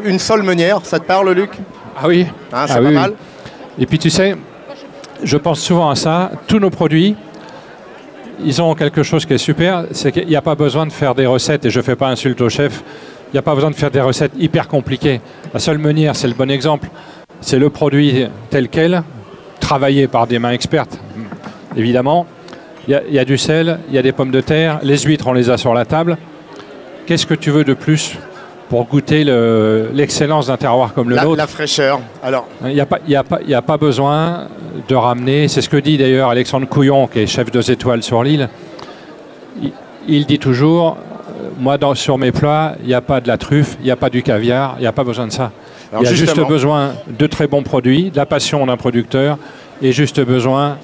Une sole meunière, ça te parle, Luc? Ah oui. Hein, c'est pas mal. Et puis tu sais, je pense souvent à ça. Tous nos produits, ils ont quelque chose qui est super, c'est qu'il n'y a pas besoin de faire des recettes, et je ne fais pas insulte au chef, il n'y a pas besoin de faire des recettes hyper compliquées. La sole meunière, c'est le bon exemple. C'est le produit tel quel, travaillé par des mains expertes, évidemment. Il y a du sel, il y a des pommes de terre, les huîtres, on les a sur la table. Qu'est-ce que tu veux de plus pour goûter l'excellence d'un terroir comme le nôtre? La fraîcheur. Alors, il n'y a pas besoin de ramener, c'est ce que dit d'ailleurs Alexandre Couillon, qui est chef 2 étoiles sur l'île. Il dit toujours, moi sur mes plats, il n'y a pas de la truffe, il n'y a pas du caviar, il n'y a pas besoin de ça. Alors il y a juste besoin de très bons produits, de la passion d'un producteur et juste besoin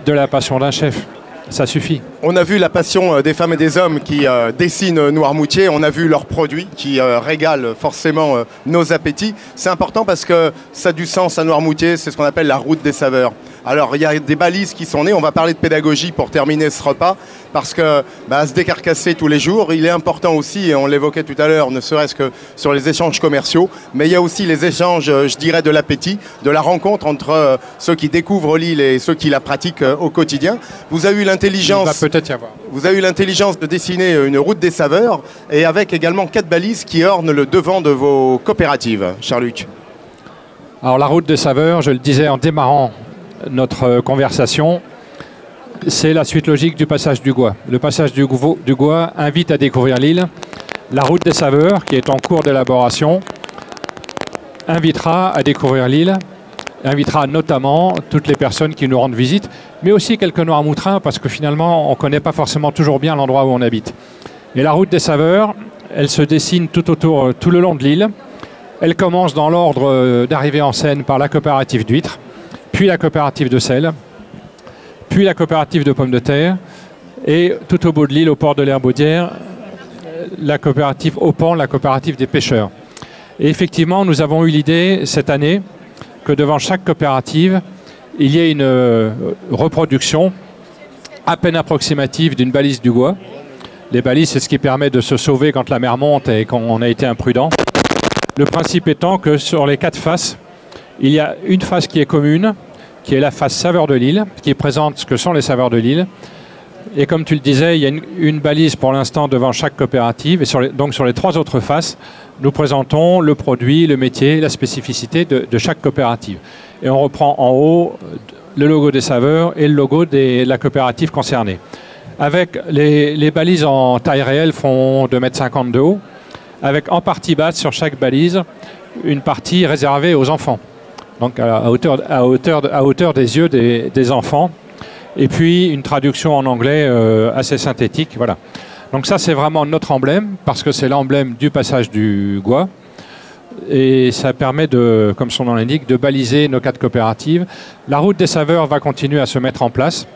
de la passion d'un chef. Ça suffit. On a vu la passion des femmes et des hommes qui dessinent Noirmoutier. On a vu leurs produits qui régalent forcément nos appétits. C'est important parce que ça a du sens à Noirmoutier. C'est ce qu'on appelle la route des saveurs. Alors, il y a des balises qui sont nées. On va parler de pédagogie pour terminer ce repas. Parce que se décarcasser tous les jours, il est important aussi, et on l'évoquait tout à l'heure, ne serait-ce que sur les échanges commerciaux, mais il y a aussi les échanges, je dirais, de l'appétit, de la rencontre entre ceux qui découvrent l'île et ceux qui la pratiquent au quotidien. Vous avez eu l'intelligence... Il va peut-être y avoir. Vous avez eu l'intelligence de dessiner une route des saveurs, et avec également 4 balises qui ornent le devant de vos coopératives, cher Luc. Alors, la route des saveurs, je le disais en démarrant notre conversation, c'est la suite logique du passage du Gois. Le passage du Gois invite à découvrir l'île. La route des saveurs, qui est en cours d'élaboration, invitera à découvrir l'île, invitera notamment toutes les personnes qui nous rendent visite, mais aussi quelques Noirmoutrins, parce que finalement, on ne connaît pas forcément toujours bien l'endroit où on habite. Et la route des saveurs, elle se dessine tout le long de l'île. Elle commence dans l'ordre d'arrivée en scène par la coopérative d'huîtres, puis la coopérative de sel, puis la coopérative de pommes de terre, et tout au bout de l'île, au port de l'Herbaudière, la coopérative Aupan, la coopérative des pêcheurs. Et effectivement, nous avons eu l'idée cette année que devant chaque coopérative, il y ait une reproduction à peine approximative d'une balise du Gois. Les balises, c'est ce qui permet de se sauver quand la mer monte et quand on a été imprudent. Le principe étant que sur les 4 faces, il y a une face qui est commune, qui est la face saveur de l'île, qui présente ce que sont les saveurs de l'île. Et comme tu le disais, il y a une balise pour l'instant devant chaque coopérative. Et donc sur les 3 autres faces, nous présentons le produit, le métier, la spécificité de chaque coopérative. Et on reprend en haut le logo des saveurs et le logo de la coopérative concernée. Avec les balises en taille réelle font 2,50 m de haut, avec en partie basse sur chaque balise une partie réservée aux enfants. Donc à hauteur des yeux des enfants. Et puis une traduction en anglais assez synthétique. Voilà. Donc ça, c'est vraiment notre emblème, parce que c'est l'emblème du passage du Gois. Et ça permet, comme son nom l'indique, de baliser nos 4 coopératives. La route des saveurs va continuer à se mettre en place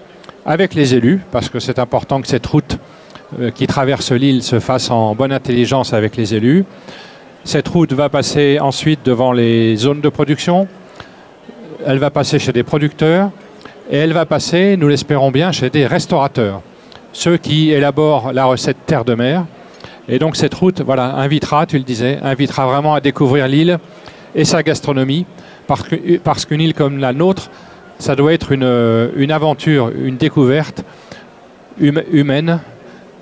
avec les élus, parce que c'est important que cette route qui traverse l'île se fasse en bonne intelligence avec les élus. Cette route va passer ensuite devant les zones de production. Elle va passer chez des producteurs et elle va passer, nous l'espérons bien, chez des restaurateurs, ceux qui élaborent la recette terre de mer. Et donc cette route, voilà, invitera, tu le disais, invitera vraiment à découvrir l'île et sa gastronomie, parce qu'une île comme la nôtre, ça doit être une aventure, une découverte humaine.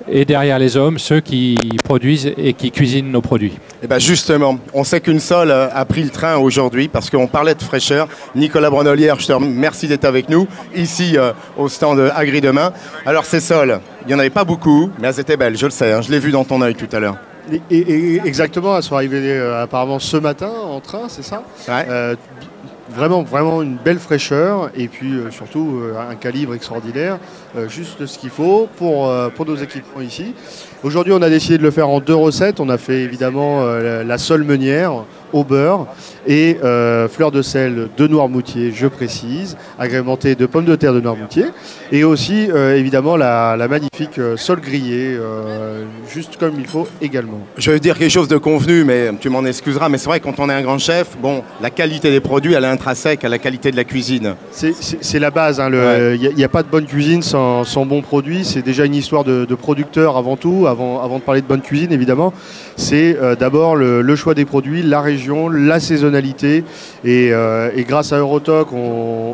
Et derrière les hommes, ceux qui produisent et qui cuisinent nos produits. Et bien justement, on sait qu'une sole a pris le train aujourd'hui parce qu'on parlait de fraîcheur. Nicolas Brunelière, je te remercie d'être avec nous, ici au stand Agri Demain. Alors ces sols, il n'y en avait pas beaucoup, mais elles étaient belles, je le sais, hein, je l'ai vu dans ton œil tout à l'heure. Exactement, elles sont arrivées apparemment ce matin en train, c'est ça? Ouais. Vraiment une belle fraîcheur et puis surtout un calibre extraordinaire, juste ce qu'il faut pour nos équipements ici. Aujourd'hui, on a décidé de le faire en 2 recettes. On a fait évidemment la sole meunière au beurre et fleur de sel de Noirmoutier, je précise, agrémentée de pommes de terre de Noirmoutier. Et aussi, évidemment, la magnifique sole grillée, juste comme il faut également. Je veux dire quelque chose de convenu, mais tu m'en excuseras, mais c'est vrai, quand on est un grand chef, bon, la qualité des produits, elle est intrinsèque à la qualité de la cuisine. C'est la base. Il n'y a pas de bonne cuisine sans bons produits. C'est déjà une histoire de producteur avant tout, avant de parler de bonne cuisine, évidemment. C'est d'abord le choix des produits, la région, la saisonnalité. Et grâce à Eurotoc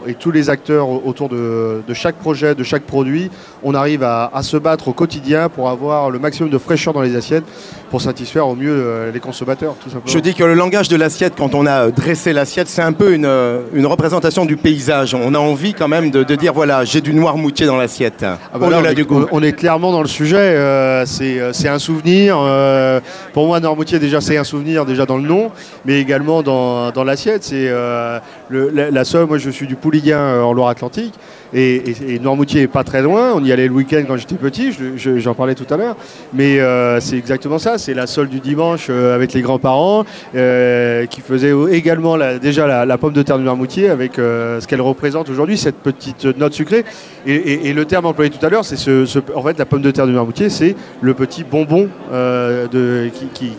et tous les acteurs autour de chaque projet, de chaque produit, on arrive à se battre au quotidien pour avoir le maximum de fraîcheur dans les assiettes, pour satisfaire au mieux les consommateurs, tout simplement. Je dis que le langage de l'assiette, quand on a dressé l'assiette, c'est un peu une représentation du paysage. On a envie quand même de dire, voilà, j'ai du Noirmoutier dans l'assiette. On est clairement dans le sujet. C'est un souvenir. Pour moi, Noirmoutier, déjà, c'est un souvenir déjà dans le nom, mais également dans l'assiette. C'est la seule. Moi, je suis du Pouliguen en Loire-Atlantique. Et Noirmoutier est pas très loin. On y allait le week-end quand j'étais petit, j'en parlais tout à l'heure. Mais c'est exactement ça. C'est la sole du dimanche avec les grands-parents qui faisaient également déjà la pomme de terre du Noirmoutier avec ce qu'elle représente aujourd'hui, cette petite note sucrée. Et le terme employé tout à l'heure, c'est en fait, la pomme de terre du Noirmoutier, c'est le petit bonbon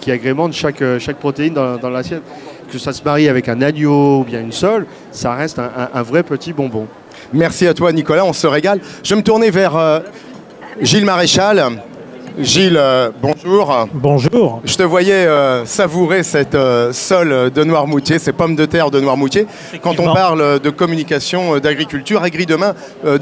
qui agrémente chaque protéine dans l'assiette. Que ça se marie avec un agneau ou bien une sole, ça reste un vrai petit bonbon. Merci à toi, Nicolas, on se régale. Je vais me tourner vers Gilles Maréchal. Gilles, bonjour. Bonjour. Je te voyais savourer cette sole de Noirmoutier, ces pommes de terre de Noirmoutier. Quand on parle de communication, d'agriculture, Agri-Demain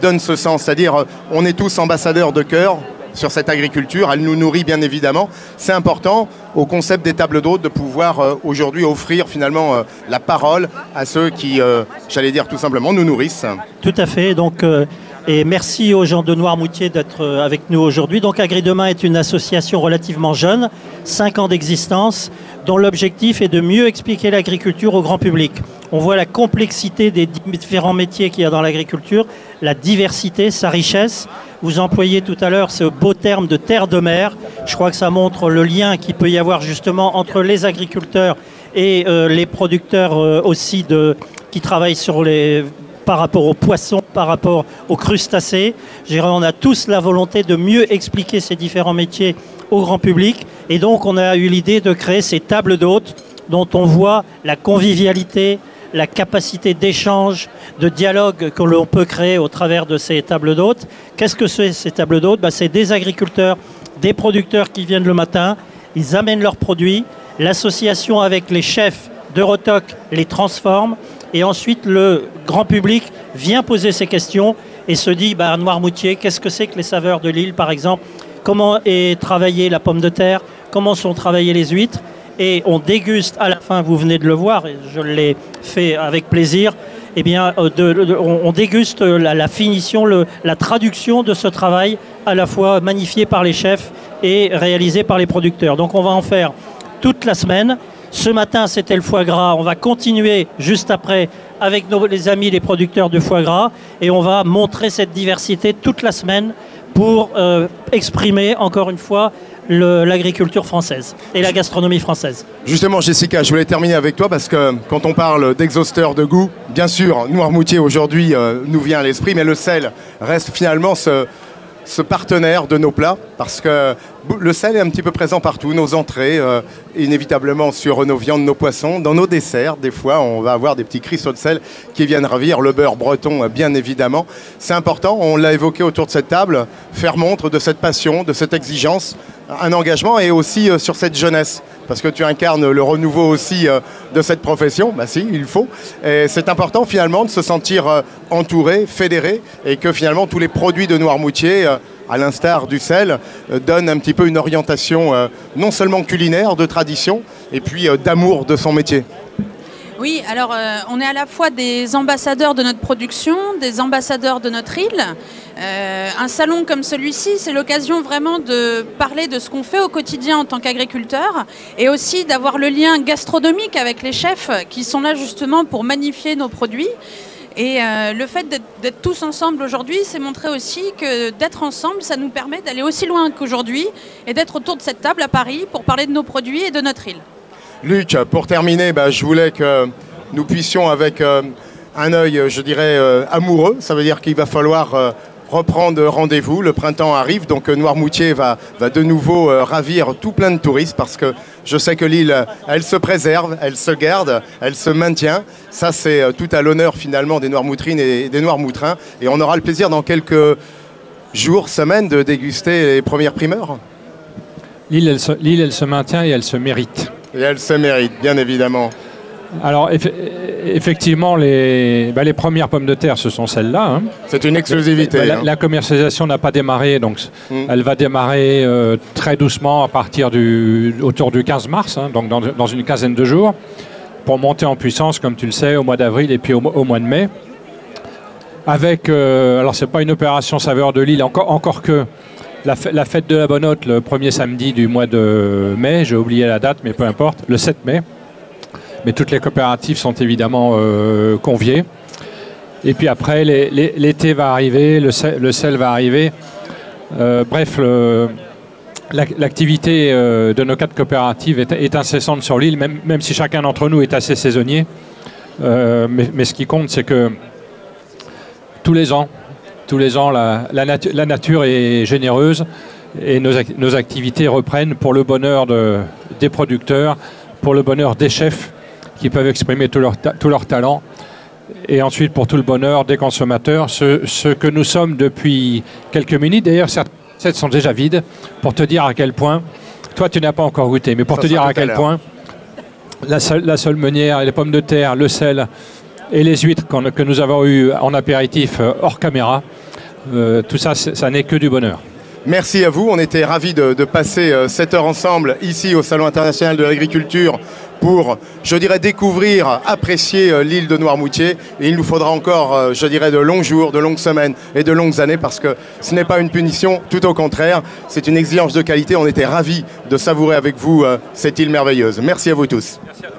donne ce sens, c'est-à-dire on est tous ambassadeurs de cœur sur cette agriculture, elle nous nourrit bien évidemment. C'est important au concept des tables d'hôtes de pouvoir aujourd'hui offrir finalement la parole à ceux qui, j'allais dire tout simplement, nous nourrissent. Tout à fait, donc, et merci aux gens de Noirmoutier d'être avec nous aujourd'hui. Donc Agri-Demain est une association relativement jeune, 5 ans d'existence, dont l'objectif est de mieux expliquer l'agriculture au grand public. On voit la complexité des différents métiers qu'il y a dans l'agriculture, la diversité, sa richesse. Vous employez tout à l'heure ce beau terme de terre de mer. Je crois que ça montre le lien qu'il peut y avoir justement entre les agriculteurs et les producteurs aussi qui travaillent par rapport aux poissons, par rapport aux crustacés. Je dirais, on a tous la volonté de mieux expliquer ces différents métiers au grand public. Et donc, on a eu l'idée de créer ces tables d'hôtes dont on voit la convivialité, la capacité d'échange, de dialogue que l'on peut créer au travers de ces tables d'hôtes. Qu'est-ce que c'est ces tables d'hôtes ? C'est des agriculteurs, des producteurs qui viennent le matin, ils amènent leurs produits, l'association avec les chefs d'Eurotoc les transforme, et ensuite le grand public vient poser ses questions et se dit, Noirmoutier, qu'est-ce que c'est que les saveurs de l'île par exemple ? Comment est travaillée la pomme de terre ? Comment sont travaillées les huîtres ? Et on déguste à la fin, vous venez de le voir, et je l'ai fait avec plaisir, on déguste la finition, la traduction de ce travail, à la fois magnifié par les chefs et réalisé par les producteurs. Donc on va en faire toute la semaine. Ce matin, c'était le foie gras. On va continuer juste après avec les amis, les producteurs de foie gras, et on va montrer cette diversité toute la semaine pour exprimer, encore une fois, l'agriculture française et la gastronomie française. Justement, Jessica, je voulais terminer avec toi parce que quand on parle d'exhausteur de goût, bien sûr, Noirmoutier aujourd'hui nous vient à l'esprit, mais le sel reste finalement ce partenaire de nos plats, parce que le sel est un petit peu présent partout, nos entrées, inévitablement sur nos viandes, nos poissons, dans nos desserts. Des fois, on va avoir des petits cristaux de sel qui viennent ravir, le beurre breton, bien évidemment. C'est important, on l'a évoqué autour de cette table, faire montre de cette passion, de cette exigence, un engagement, et aussi sur cette jeunesse, parce que tu incarnes le renouveau aussi de cette profession. Si, il faut. Et c'est important finalement de se sentir entouré, fédéré, et que finalement tous les produits de Noirmoutier, à l'instar du sel, donnent un petit peu une orientation non seulement culinaire, de tradition, et puis d'amour de son métier. Oui, alors on est à la fois des ambassadeurs de notre production, des ambassadeurs de notre île. Un salon comme celui-ci, c'est l'occasion vraiment de parler de ce qu'on fait au quotidien en tant qu'agriculteur, et aussi d'avoir le lien gastronomique avec les chefs qui sont là justement pour magnifier nos produits. Et le fait d'être tous ensemble aujourd'hui, c'est montrer aussi que d'être ensemble, ça nous permet d'aller aussi loin qu'aujourd'hui et d'être autour de cette table à Paris pour parler de nos produits et de notre île. Luc, pour terminer, je voulais que nous puissions avec un œil, je dirais, amoureux. Ça veut dire qu'il va falloir reprendre rendez-vous. Le printemps arrive, donc Noirmoutier va de nouveau ravir tout plein de touristes parce que je sais que l'île, elle se préserve, elle se garde, elle se maintient. Ça, c'est tout à l'honneur finalement des Noirmoutrines et des Noirmoutrins. Et on aura le plaisir dans quelques jours, semaines, de déguster les premières primeurs. L'île, elle se maintient et elle se mérite. Et elle se mérite, bien évidemment. Alors, effectivement, les premières pommes de terre, ce sont celles-là. Hein. C'est une exclusivité. La commercialisation n'a pas démarré, donc elle va démarrer très doucement à partir autour du 15 mars, hein, donc dans une quinzaine de jours, pour monter en puissance, comme tu le sais, au mois d'avril et puis au mois de mai. Avec, alors c'est pas une opération saveur de l'île, encore que la fête de la Bonnotte, le premier samedi du mois de mai, j'ai oublié la date, mais peu importe, le 7 mai. Mais toutes les coopératives sont évidemment conviées. Et puis après, l'été va arriver, le sel va arriver. Bref, l'activité de nos 4 coopératives est incessante sur l'île, même si chacun d'entre nous est assez saisonnier. Mais ce qui compte, c'est que tous les ans, la nature est généreuse et nos activités reprennent pour le bonheur des producteurs, pour le bonheur des chefs qui peuvent exprimer tout leur talent, et ensuite pour tout le bonheur des consommateurs, ce que nous sommes depuis quelques minutes. D'ailleurs, certaines recettes sont déjà vides, pour te dire à quel point, toi tu n'as pas encore goûté, mais pour te dire à quel point la seule meunière, les pommes de terre, le sel et les huîtres que nous avons eues en apéritif hors caméra, tout ça, ça n'est que du bonheur. Merci à vous, on était ravis de passer cette heure ensemble ici au Salon international de l'agriculture pour, je dirais, découvrir, apprécier l'île de Noirmoutier. Et il nous faudra encore, je dirais, de longs jours, de longues semaines et de longues années parce que ce n'est pas une punition, tout au contraire, c'est une exigence de qualité. On était ravis de savourer avec vous cette île merveilleuse. Merci à vous tous. Merci à toi.